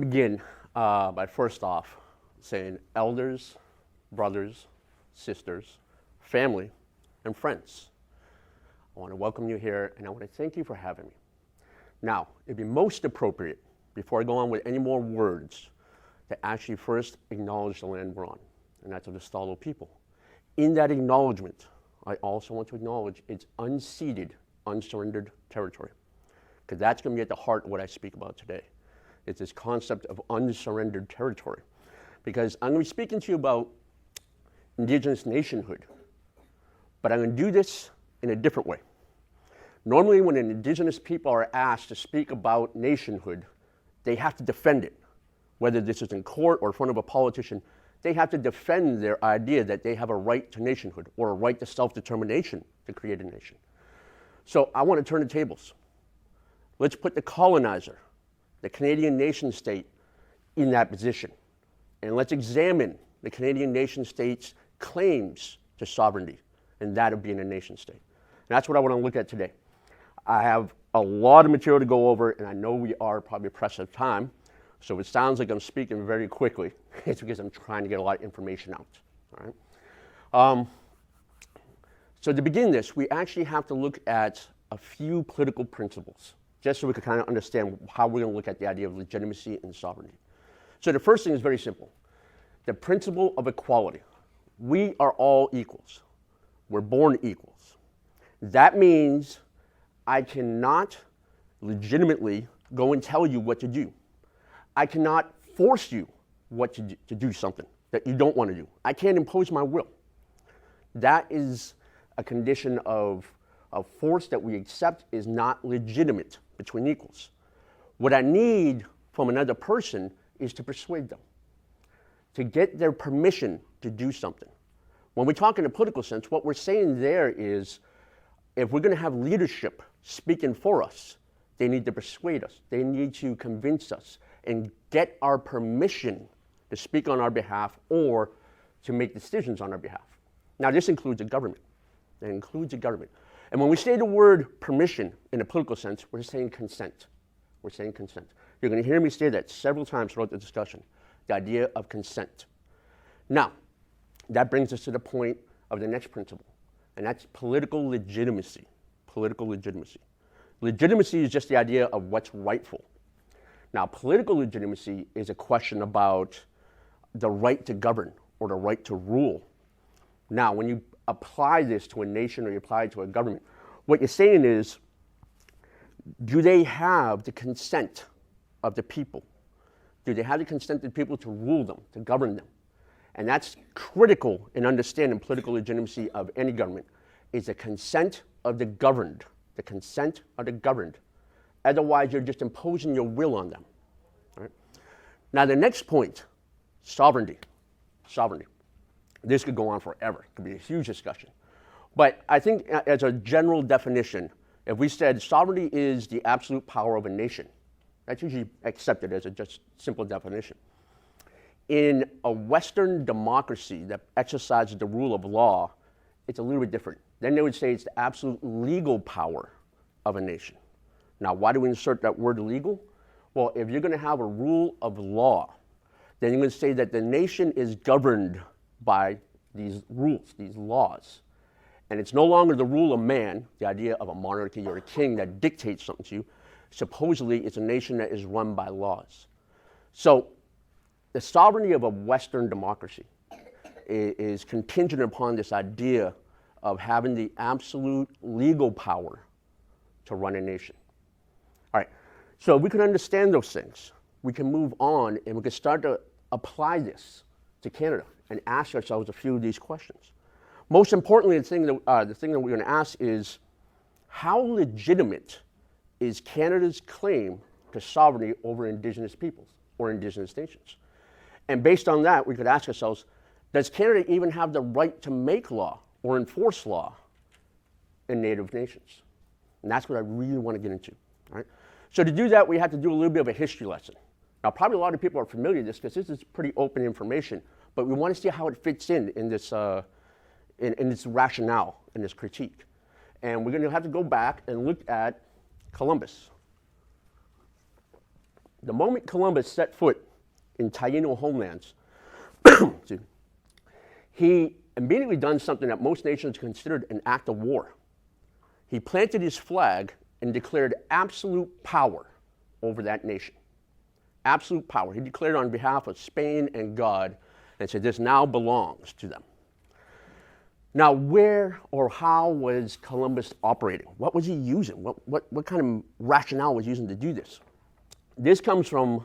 to begin by first off saying elders, brothers, sisters, family, and friends. I want to welcome you here, and I want to thank you for having me. Now, it'd be most appropriate, before I go on with any more words, to actually first acknowledge the land we're on, and that's of the Stalo people. In that acknowledgement, I also want to acknowledge its unceded, unsurrendered territory, because that's going to be at the heart of what I speak about today. It's this concept of unsurrendered territory, because I'm going to be speaking to you about Indigenous nationhood, but I'm going to do this in a different way. Normally, when an Indigenous people are asked to speak about nationhood, they have to defend it. Whether this is in court or in front of a politician, they have to defend their idea that they have a right to nationhood or a right to self-determination to create a nation. So I want to turn the tables. Let's put the colonizer, the Canadian nation state, in that position. And let's examine the Canadian nation state's claims to sovereignty and that of being a nation state. And that's what I want to look at today. I have a lot of material to go over, and I know we are probably pressed for time. So it sounds like I'm speaking very quickly. It's because I'm trying to get a lot of information out. All right? So to begin this, we actually have to look at a few political principles, just so we can kind of understand how we're going to look at the idea of legitimacy and sovereignty. So the first thing is very simple. The principle of equality. We are all equals. We're born equals. That means I cannot legitimately go and tell you what to do. I cannot force you to do something that you don't want to do. I can't impose my will. That is a condition of force that we accept is not legitimate between equals. What I need from another person is to persuade them, to get their permission to do something. When we talk in a political sense, what we're saying there is if we're going to have leadership speaking for us, they need to persuade us. They need to convince us and get our permission to speak on our behalf or to make decisions on our behalf. Now, this includes a government. It includes a government. And when we say the word permission in a political sense, we're saying consent. We're saying consent. You're going to hear me say that several times throughout the discussion, the idea of consent. Now, that brings us to the point of the next principle, and that's political legitimacy. Political legitimacy. Legitimacy is just the idea of what's rightful. Now, political legitimacy is a question about the right to govern or the right to rule. Now, when you apply this to a nation or you apply it to a government, what you're saying is, do they have the consent of the people? Do they have the consent of the people to rule them, to govern them? And that's critical in understanding political legitimacy of any government, is the consent of the governed. The consent of the governed. Otherwise, you're just imposing your will on them. Right? Now, the next point, sovereignty. Sovereignty. This could go on forever. It could be a huge discussion. But I think as a general definition, if we said sovereignty is the absolute power of a nation, that's usually accepted as a just simple definition. In a Western democracy that exercises the rule of law, it's a little bit different. Then they would say it's the absolute legal power of a nation. Now, why do we insert that word legal? Well, if you're going to have a rule of law, then you're going to say that the nation is governed by these rules, these laws. And it's no longer the rule of man, the idea of a monarchy or a king that dictates something to you. Supposedly, it's a nation that is run by laws. So, the sovereignty of a Western democracy is contingent upon this idea of having the absolute legal power to run a nation. All right, so we can understand those things. We can move on and we can start to apply this to Canada and ask ourselves a few of these questions. Most importantly, the thing that we're going to ask is, how legitimate is Canada's claim to sovereignty over Indigenous peoples or Indigenous nations? And based on that, we could ask ourselves, does Canada even have the right to make law or enforce law in Native nations? And that's what I really want to get into. All right? So to do that, we have to do a little bit of a history lesson. Now, probably a lot of people are familiar with this because this is pretty open information, but we want to see how it fits in this rationale, in this critique. And we're going to have to go back and look at Columbus. The moment Columbus set foot in Taino homelands, he immediately done something that most nations considered an act of war. He planted his flag and declared absolute power over that nation. Absolute power. He declared on behalf of Spain and God and said this now belongs to them. Now, where or how was Columbus operating? What was he using? What kind of rationale was he using to do this? This comes from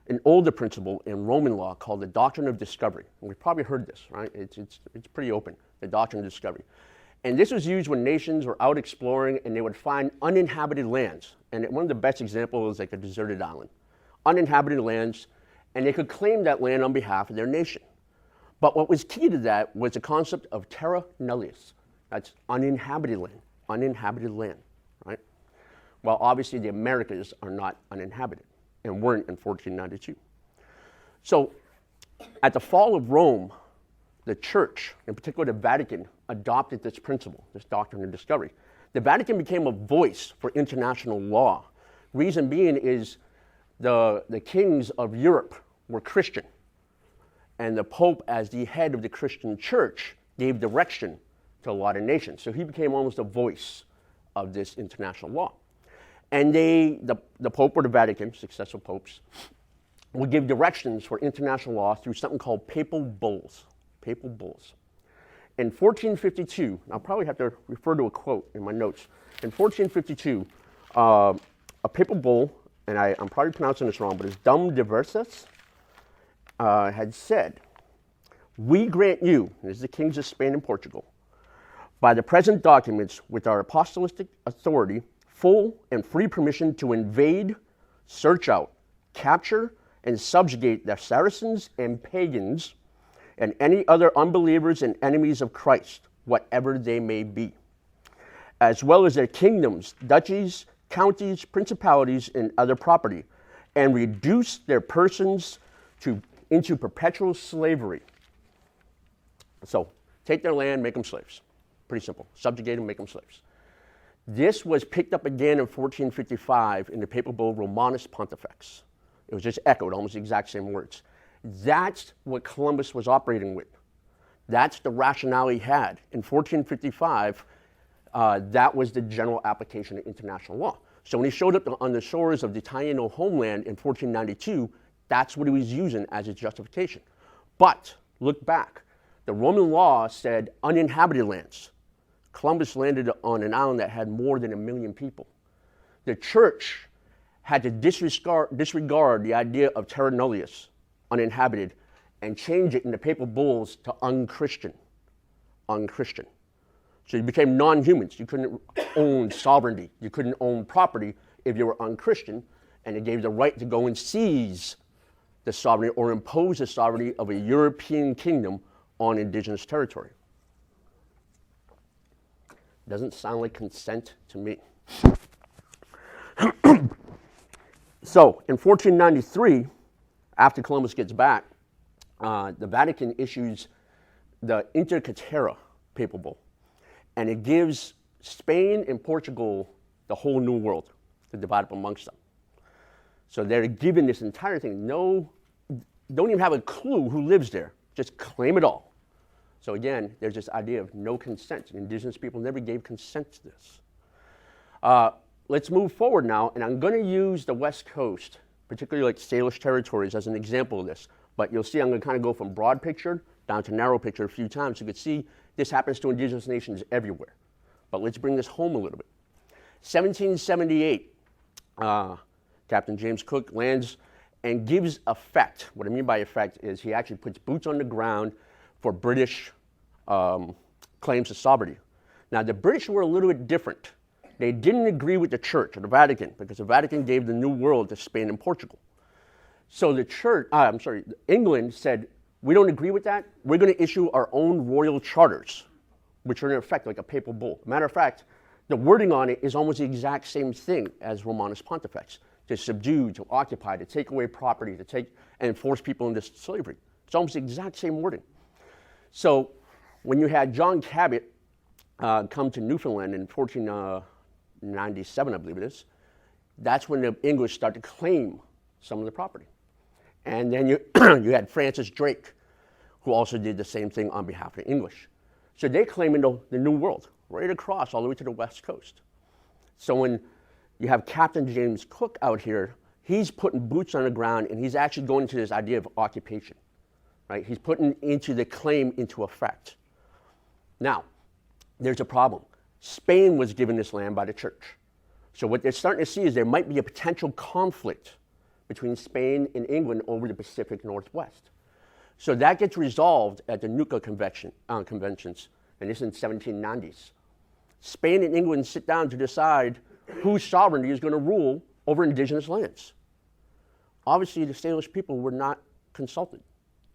an older principle in Roman law called the doctrine of discovery. And we've probably heard this, right? It's pretty open, the doctrine of discovery. And this was used when nations were out exploring and they would find uninhabited lands. And one of the best examples is like a deserted island. Uninhabited lands, and they could claim that land on behalf of their nation. But what was key to that was the concept of terra nullius. That's uninhabited land, right? Well, obviously the Americas are not uninhabited and weren't in 1492. So at the fall of Rome, the church, in particular the Vatican, adopted this principle, this doctrine of discovery. The Vatican became a voice for international law. Reason being is the kings of Europe were Christian, and the Pope, as the head of the Christian church, gave direction to a lot of nations. So he became almost a voice of this international law. And the Pope or the Vatican, successive popes, would give directions for international law through something called papal bulls. Papal bulls. In 1452, I'll probably have to refer to a quote in my notes. In 1452, a papal bull, and I'm probably pronouncing this wrong, but it's Dum Diversas, had said, "We grant you," and this is the kings of Spain and Portugal, "by the present documents with our apostolic authority, full and free permission to invade, search out, capture, and subjugate the Saracens and pagans and any other unbelievers and enemies of Christ, whatever they may be, as well as their kingdoms, duchies, counties, principalities, and other property, and reduce their persons into perpetual slavery." So, take their land, make them slaves. Pretty simple. Subjugate them, make them slaves. This was picked up again in 1455 in the papal bull Romanus Pontifex. It was just echoed, almost the exact same words. That's what Columbus was operating with. That's the rationale he had. In 1455, that was the general application of international law. So when he showed up on the shores of the Taino homeland in 1492, that's what he was using as his justification. But look back. The Roman law said uninhabited lands. Columbus landed on an island that had more than 1 million people. The church had to disregard the idea of terra nullius, uninhabited, and change it in the papal bulls to unchristian. Unchristian. So you became non-humans. You couldn't own sovereignty. You couldn't own property if you were unchristian, and it gave the right to go and seize the sovereignty or impose the sovereignty of a European kingdom on indigenous territory. Doesn't sound like consent to me. So in 1493, after Columbus gets back, the Vatican issues the Inter Caetera papal bull, and it gives Spain and Portugal the whole new world to divide up amongst them. So they're given this entire thing. Don't even have a clue who lives there. Just claim it all. So again, there's this idea of no consent. Indigenous people never gave consent to this. Let's move forward now, and I'm going to use the West Coast, particularly like Salish territories, as an example of this. But you'll see I'm going to kind of go from broad picture down to narrow picture a few times. You can see this happens to indigenous nations everywhere. But let's bring this home a little bit. 1778, Captain James Cook lands and gives effect. What I mean by effect is he actually puts boots on the ground for British claims to sovereignty. Now, the British were a little bit different. They didn't agree with the church or the Vatican because the Vatican gave the New World to Spain and Portugal. So England said, we don't agree with that. We're going to issue our own royal charters, which are in effect like a papal bull. Matter of fact, the wording on it is almost the exact same thing as Romanus Pontifex, to subdue, to occupy, to take away property, to take and force people into slavery. It's almost the exact same wording. So when you had John Cabot come to Newfoundland in 1497, I believe it is, that's when the English started to claim some of the property. And then you had Francis Drake, who also did the same thing on behalf of the English. So they claim into the New World, right across all the way to the West Coast. So when you have Captain James Cook out here, he's putting boots on the ground, and he's actually going to this idea of occupation, right? He's putting into the claim into effect. Now, there's a problem. Spain was given this land by the church. So what they're starting to see is there might be a potential conflict between Spain and England over the Pacific Northwest. So that gets resolved at the Nootka conventions, and this is in the 1790s. Spain and England sit down to decide whose sovereignty is going to rule over indigenous lands. Obviously, the Salish people were not consulted,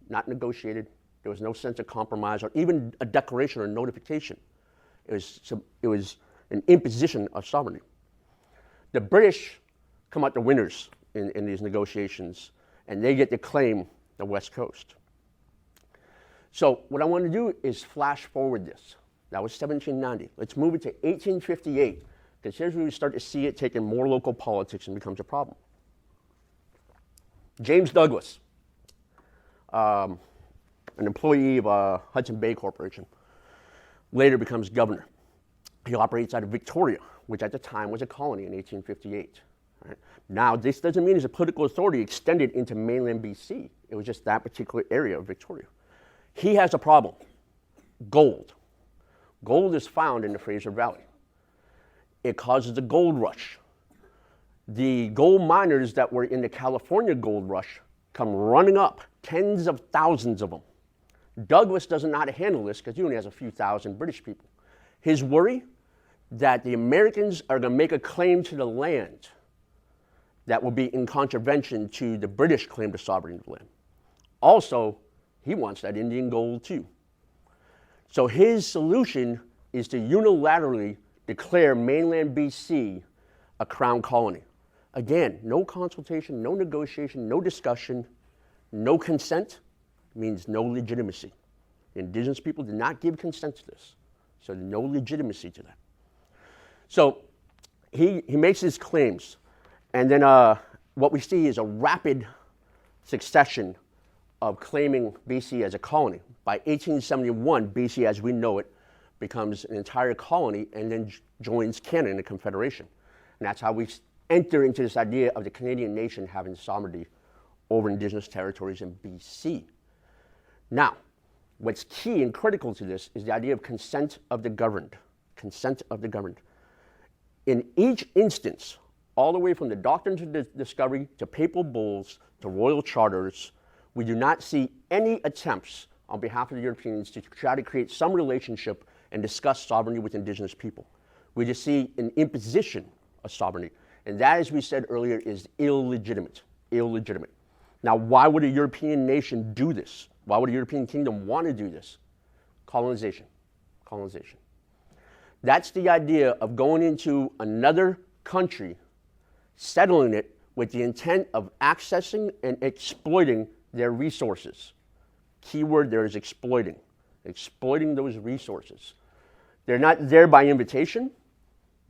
not negotiated. There was no sense of compromise or even a declaration or notification. It was an imposition of sovereignty. The British come out the winners in these negotiations, and they get to claim the West Coast. So what I want to do is flash forward this. That was 1790. Let's move it to 1858, because here's where we start to see it taking more local politics and becomes a problem. James Douglas, an employee of Hudson Bay Corporation, later becomes governor. He operates out of Victoria, which at the time was a colony in 1858. Right? Now, this doesn't mean his political authority extended into mainland BC. It was just that particular area of Victoria. He has a problem: gold. Gold is found in the Fraser Valley. It causes a gold rush. The gold miners that were in the California gold rush come running up, tens of thousands of them. Douglas doesn't know how to handle this because he only has a few thousand British people. His worry that the Americans are going to make a claim to the land that will be in contravention to the British claim to sovereignty of the land. Also, he wants that Indian gold too. So his solution is to unilaterally declare mainland BC a crown colony. Again, no consultation, no negotiation, no discussion, no consent means no legitimacy. The indigenous people did not give consent to this, so no legitimacy to that. So he makes his claims, and then what we see is a rapid succession of claiming BC as a colony. By 1871, BC as we know it becomes an entire colony and then joins Canada in a confederation. And that's how we enter into this idea of the Canadian nation having sovereignty over indigenous territories in BC. Now, what's key and critical to this is the idea of consent of the governed. Consent of the governed. In each instance, all the way from the Doctrines of Discovery to papal bulls to royal charters, we do not see any attempts on behalf of the Europeans to try to create some relationship and discuss sovereignty with indigenous people. We just see an imposition of sovereignty. And that, as we said earlier, is illegitimate. Illegitimate. Now, why would a European nation do this? Why would a European kingdom want to do this? Colonization. Colonization. That's the idea of going into another country, settling it with the intent of accessing and exploiting their resources. Keyword there is exploiting. Exploiting those resources. They're not there by invitation.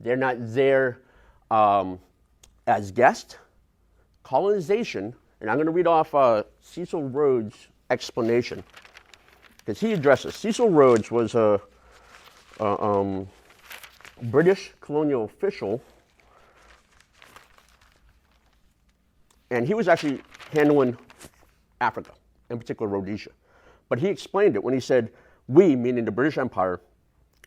They're not there as guests. Colonization, and I'm going to read off Cecil Rhodes' explanation, because he addresses. Cecil Rhodes was a British colonial official, and he was actually handling Africa, in particular Rhodesia. But he explained it when he said, "We, meaning the British Empire,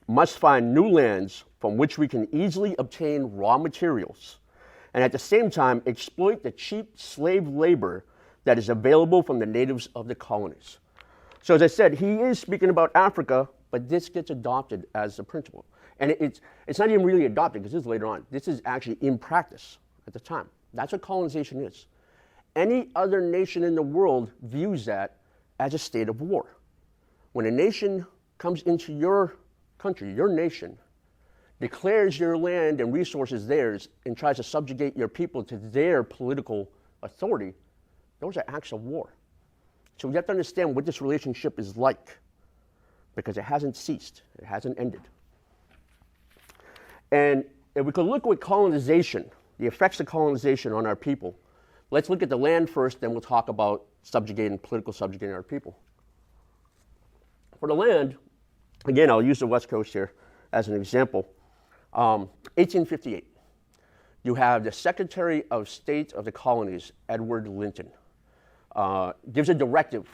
must find new lands from which we can easily obtain raw materials, and at the same time exploit the cheap slave labor that is available from the natives of the colonies." So as I said, he is speaking about Africa, but this gets adopted as the principle. And it's not even really adopted, because this is later on. This is actually in practice at the time. That's what colonization is. Any other nation in the world views that as a state of war. When a nation comes into your country, your nation, declares your land and resources theirs, and tries to subjugate your people to their political authority, those are acts of war. So we have to understand what this relationship is like, because it hasn't ceased, it hasn't ended. And if we could look at colonization, the effects of colonization on our people, let's look at the land first, then we'll talk about political subjugating our people. For the land, again, I'll use the West Coast here as an example. 1858, you have the Secretary of State of the Colonies, Edward Linton, gives a directive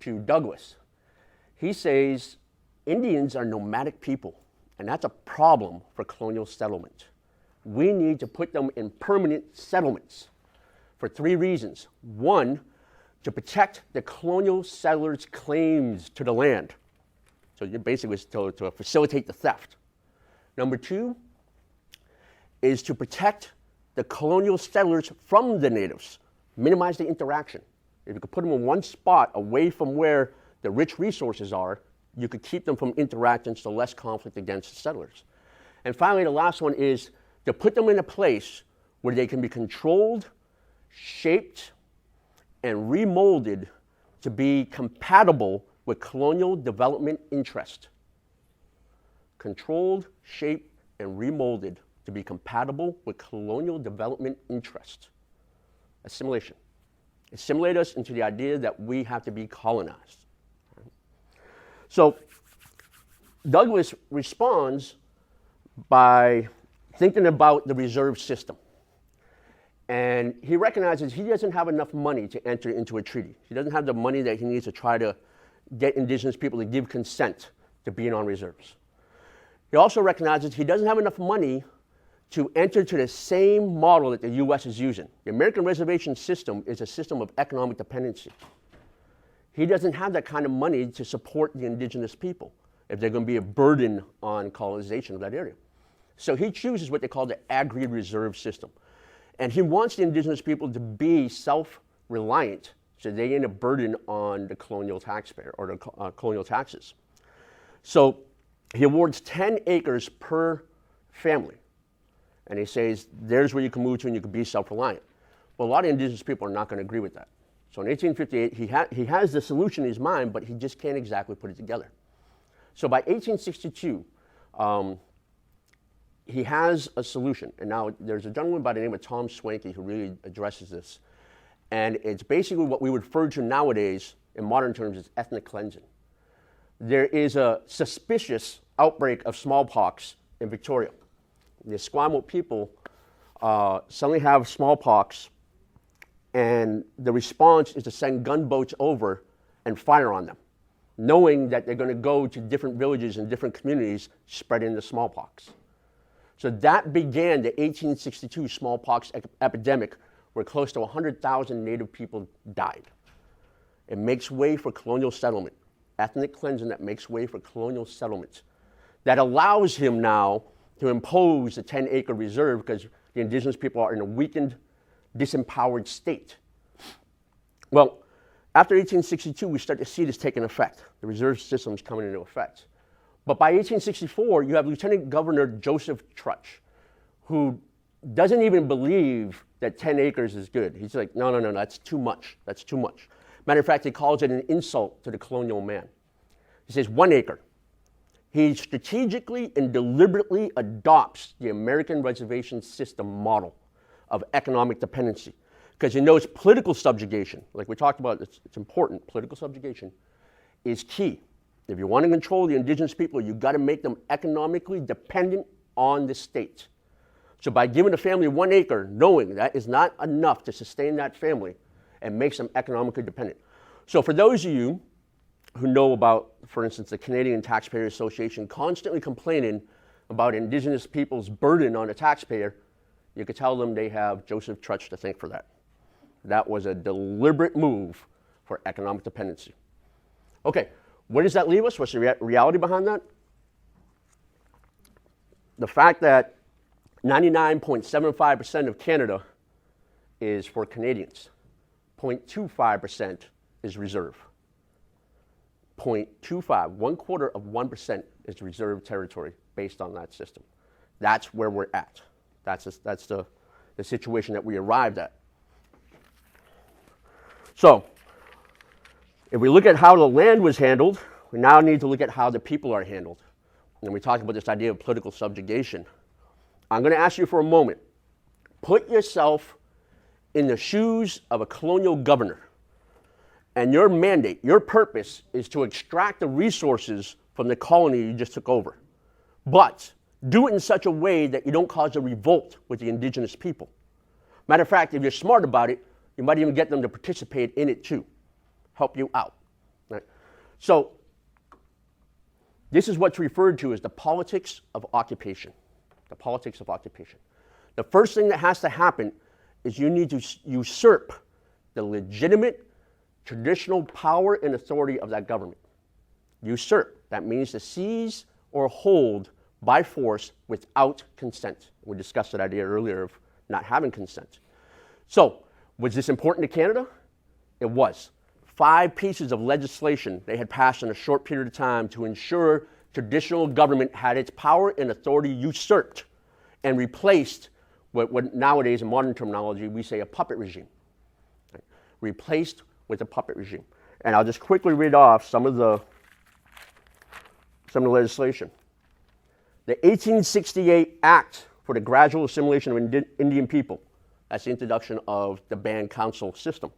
to Douglas. He says, Indians are nomadic people, and that's a problem for colonial settlement. We need to put them in permanent settlements for 3 reasons. 1, to protect the colonial settlers' claims to the land. So you basically to facilitate the theft. Number 2 is to protect the colonial settlers from the natives, minimize the interaction. If you could put them in one spot away from where the rich resources are, you could keep them from interacting, so less conflict against the settlers. And finally, the last one is to put them in a place where they can be controlled, shaped, and remolded to be compatible with colonial development interest. Controlled, shaped, and remolded to be compatible with colonial development interest. Assimilation. Assimilate us into the idea that we have to be colonized. So Douglas responds by thinking about the reserve system. And he recognizes he doesn't have enough money to enter into a treaty. He doesn't have the money that he needs to try to get indigenous people to give consent to being on reserves. He also recognizes he doesn't have enough money to enter to the same model that the U.S. is using. The American reservation system is a system of economic dependency. He doesn't have that kind of money to support the indigenous people if they're going to be a burden on colonization of that area. So he chooses what they call the agri-reserve system. And he wants the indigenous people to be self-reliant so they ain't a burden on the colonial taxpayer or the colonial taxes. So he awards 10 acres per family. And he says, there's where you can move to and you can be self-reliant. Well, a lot of indigenous people are not going to agree with that. So in 1858, he has the solution in his mind, but he just can't exactly put it together. So by 1862, he has a solution. And now there's a gentleman by the name of Tom Swanky who really addresses this. And it's basically what we would refer to nowadays, in modern terms, as ethnic cleansing. There is a suspicious outbreak of smallpox in Victoria. The Esquimalt people suddenly have smallpox, and the response is to send gunboats over and fire on them, knowing that they're going to go to different villages and different communities spreading the smallpox. So that began the 1862 smallpox epidemic, where close to 100,000 native people died. It makes way for colonial settlement, ethnic cleansing that makes way for colonial settlements. That allows him now to impose the 10-acre reserve because the indigenous people are in a weakened, disempowered state. Well, after 1862, we start to see this taking effect. The reserve system is coming into effect. But by 1864, you have Lieutenant Governor Joseph Trutch, who doesn't even believe that 10 acres is good. He's like, no, that's too much. That's too much. Matter of fact, he calls it an insult to the colonial man. He says 1 acre. He strategically and deliberately adopts the American reservation system model of economic dependency because he knows political subjugation, like we talked about, it's important, political subjugation is key. If you want to control the indigenous people, you've got to make them economically dependent on the state. So by giving a family 1 acre, knowing that is not enough to sustain that family and makes them economically dependent. So for those of you who know about, for instance, the Canadian Taxpayer Association constantly complaining about indigenous people's burden on the taxpayer, you could tell them they have Joseph Trutch to thank for that. That was a deliberate move for economic dependency. Okay, where does that leave us? What's the reality behind that? The fact that 99.75% of Canada is for Canadians. 0.25% is reserve. 0.25, 1/4% is reserve territory based on that system. That's where we're at. That's the situation that we arrived at. So, if we look at how the land was handled, we now need to look at how the people are handled. And we talked about this idea of political subjugation. I'm going to ask you for a moment. Put yourself in the shoes of a colonial governor, and your mandate, your purpose is to extract the resources from the colony you just took over. But do it in such a way that you don't cause a revolt with the indigenous people. Matter of fact, if you're smart about it, you might even get them to participate in it too, help you out. Right? So this is what's referred to as the politics of occupation. The politics of occupation. The first thing that has to happen is you need to usurp the legitimate traditional power and authority of that government. Usurp, that means to seize or hold by force without consent. We discussed that idea earlier of not having consent. So, was this important to Canada? It was. 5 pieces of legislation they had passed in a short period of time to ensure traditional government had its power and authority usurped and replaced what nowadays in modern terminology we say a puppet regime. Right? Replaced with a puppet regime. And I'll just quickly read off some of the legislation. The 1868 Act for the Gradual Assimilation of Indian People. That's the introduction of the band council system.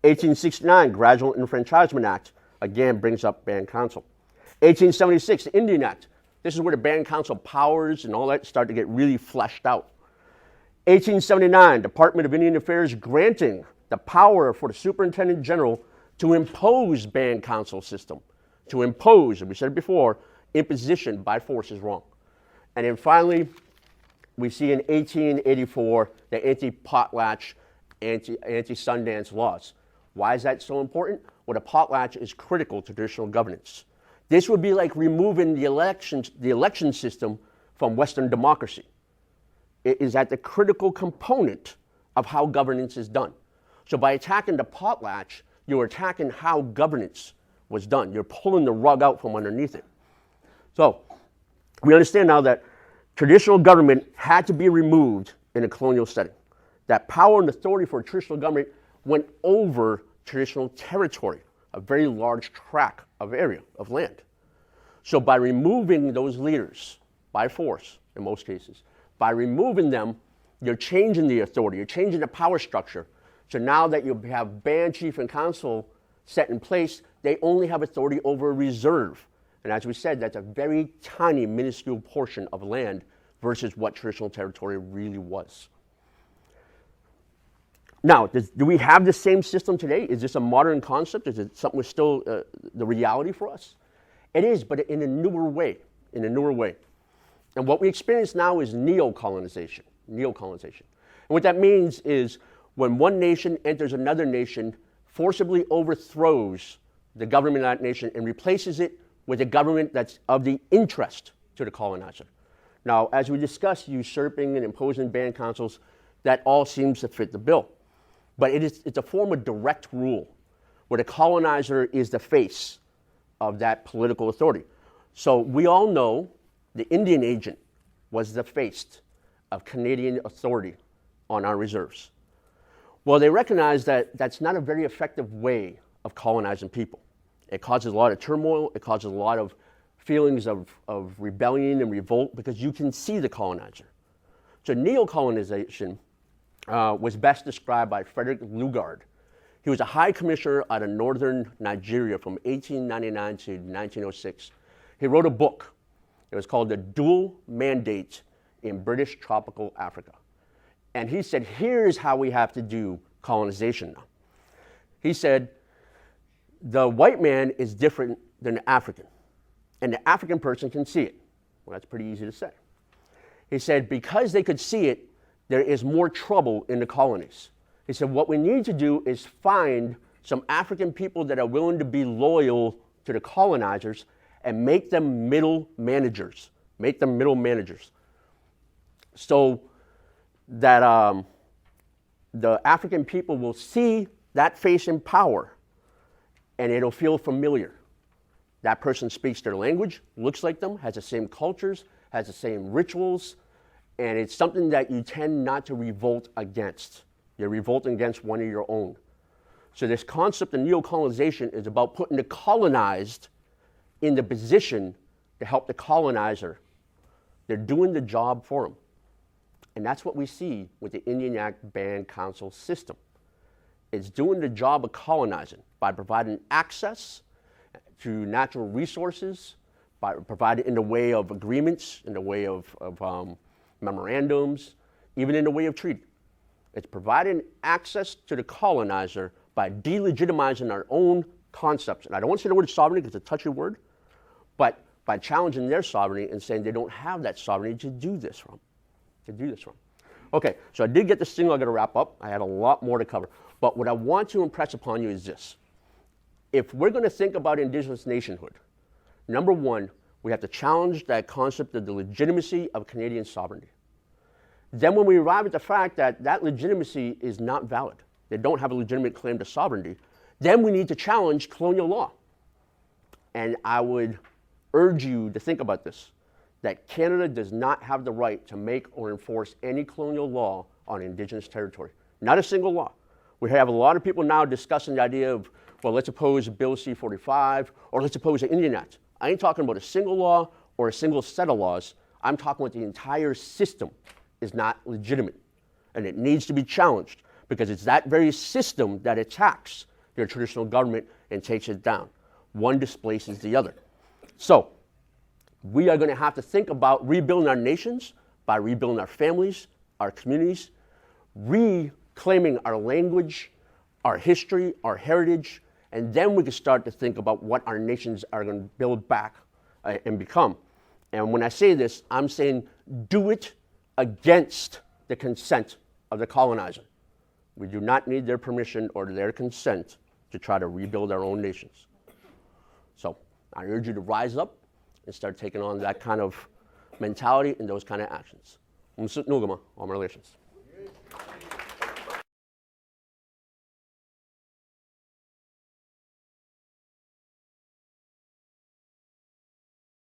1869 Gradual Enfranchisement Act, again brings up band council. 1876 the Indian Act. This is where the band council powers and all that start to get really fleshed out. 1879 Department of Indian Affairs granting the power for the Superintendent General to impose band council system. To impose, and we said it before, imposition by force is wrong. And then finally, we see in 1884 the anti-potlatch, anti-Sundance laws. Why is that so important? Well, the potlatch is critical to traditional governance. This would be like removing the election system from Western democracy. It is at the critical component of how governance is done. So by attacking the potlatch, you're attacking how governance was done. You're pulling the rug out from underneath it. So we understand now that traditional government had to be removed in a colonial setting. That power and authority for traditional government went over traditional territory, a very large tract of area, of land. So by removing those leaders, by force in most cases, by removing them, you're changing the authority, you're changing the power structure. So now that you have band, chief, and council set in place, they only have authority over a reserve. And as we said, that's a very tiny, minuscule portion of land versus what traditional territory really was. Now, do we have the same system today? Is this a modern concept? Is it something that's still the reality for us? It is, but in a newer way, And what we experience now is neocolonization. And what that means is when one nation enters another nation, forcibly overthrows the government of that nation and replaces it with a government that's of the interest to the colonizer. Now, as we discussed, usurping and imposing band councils, that all seems to fit the bill. But it's a form of direct rule, where the colonizer is the face of that political authority. So we all know the Indian agent was the face of Canadian authority on our reserves. Well, they recognize that that's not a very effective way of colonizing people. It causes a lot of turmoil, it causes a lot of feelings of rebellion and revolt because you can see the colonizer. So neocolonization was best described by Frederick Lugard. He was a high commissioner out of northern Nigeria from 1899 to 1906. He wrote a book. It was called The Dual Mandate in British Tropical Africa. And he said, here's how we have to do colonization now. He said, the white man is different than the African, and the African person can see it. Well, that's pretty easy to say. He said, because they could see it, there is more trouble in the colonies. He said, what we need to do is find some African people that are willing to be loyal to the colonizers and make them middle managers. So that the African people will see that face in power and it'll feel familiar. That person speaks their language, looks like them, has the same cultures, has the same rituals, and it's something that you tend not to revolt against. You're revolting against one of your own. So this concept of neocolonization is about putting the colonized in the position to help the colonizer. They're doing the job for them. And that's what we see with the Indian Act Band Council system. It's doing the job of colonizing by providing access to natural resources, by providing in the way of agreements, in the way of memorandums, even in the way of treaty. It's providing access to the colonizer by delegitimizing our own concepts. And I don't want to say the word sovereignty because it's a touchy word, but by challenging their sovereignty and saying they don't have that sovereignty to do this from. Okay, so I did get the signal. I got to wrap up. I had a lot more to cover. But what I want to impress upon you is this. If we're going to think about Indigenous nationhood, number one, we have to challenge that concept of the legitimacy of Canadian sovereignty. Then when we arrive at the fact that that legitimacy is not valid, they don't have a legitimate claim to sovereignty, then we need to challenge colonial law. And I would urge you to think about this, that Canada does not have the right to make or enforce any colonial law on Indigenous territory. Not a single law. We have a lot of people now discussing the idea of, well, let's oppose Bill C-45 or let's oppose the Indian Act. I ain't talking about a single law or a single set of laws. I'm talking about the entire system is not legitimate and it needs to be challenged because it's that very system that attacks their traditional government and takes it down. One displaces the other. So we are going to have to think about rebuilding our nations by rebuilding our families, our communities, reclaiming our language, our history, our heritage, and then we can start to think about what our nations are going to build back and become. And when I say this, I'm saying do it against the consent of the colonizer. We do not need their permission or their consent to try to rebuild our own nations. So I urge you to rise up and start taking on that kind of mentality and those kind of actions. All my relations.